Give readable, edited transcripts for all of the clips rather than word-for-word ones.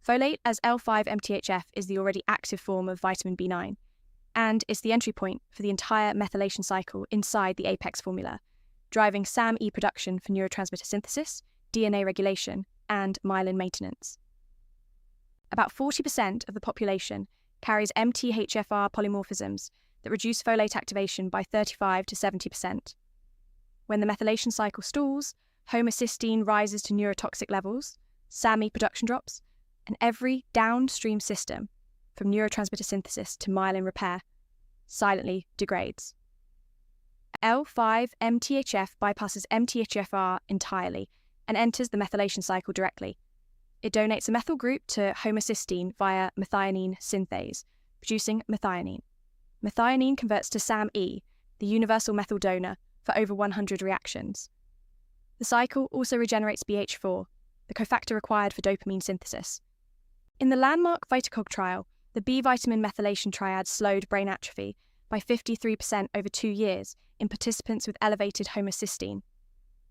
Folate as L-5-MTHF is the already active form of vitamin B9, and it's the entry point for the entire methylation cycle inside the Apex formula, driving SAM-E production for neurotransmitter synthesis, DNA regulation, and myelin maintenance. About 40% of the population carries MTHFR polymorphisms that reduce folate activation by 35 to 70%. When the methylation cycle stalls, homocysteine rises to neurotoxic levels, SAM-E production drops, and every downstream system, from neurotransmitter synthesis to myelin repair, silently degrades. L-5-MTHF bypasses MTHFR entirely and enters the methylation cycle directly. It donates a methyl group to homocysteine via methionine synthase, producing methionine. Methionine converts to SAM-E, the universal methyl donor, for over 100 reactions. The cycle also regenerates BH4, the cofactor required for dopamine synthesis. In the landmark VitaCog trial, the B vitamin methylation triad slowed brain atrophy by 53% over 2 years in participants with elevated homocysteine.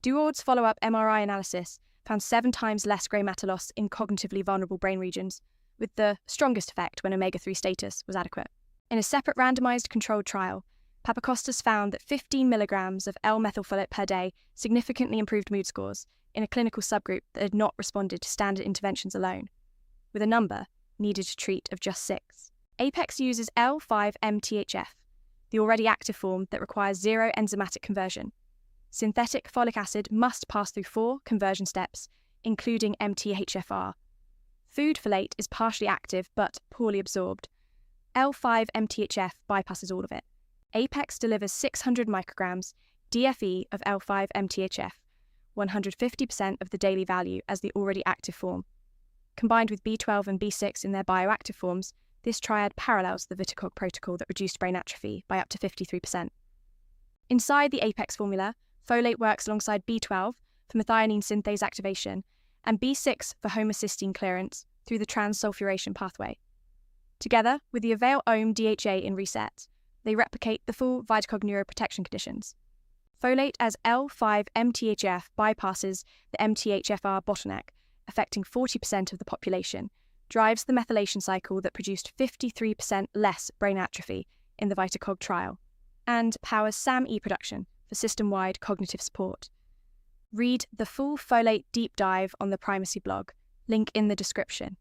Duord's follow-up MRI analysis found 7 times less grey matter loss in cognitively vulnerable brain regions, with the strongest effect when omega-3 status was adequate. In a separate randomized controlled trial, Papakostas found that 15 milligrams of L-methylfolate per day significantly improved mood scores in a clinical subgroup that had not responded to standard interventions alone, with a number needed to treat of just 6. Apex uses L-5-MTHF, the already active form that requires 0 enzymatic conversion. Synthetic folic acid must pass through 4 conversion steps, including MTHFR. Food folate is partially active but poorly absorbed. L-5-MTHF bypasses all of it. Apex delivers 600 micrograms DFE of L-5-MTHF, 150% of the daily value as the already active form. Combined with B12 and B6 in their bioactive forms, this triad parallels the VitaCog protocol that reduced brain atrophy by up to 53%. Inside the Apex formula, folate works alongside B12 for methionine synthase activation and B6 for homocysteine clearance through the transsulfuration pathway. Together with the Avail-OHM DHA in reset, they replicate the full VitaCog neuroprotection conditions. Folate as L-5-MTHF bypasses the MTHFR bottleneck, affecting 40% of the population, drives the methylation cycle that produced 53% less brain atrophy in the VitaCog trial, and powers SAM-E production for system-wide cognitive support. Read the full folate deep dive on the Primacy blog, link in the description.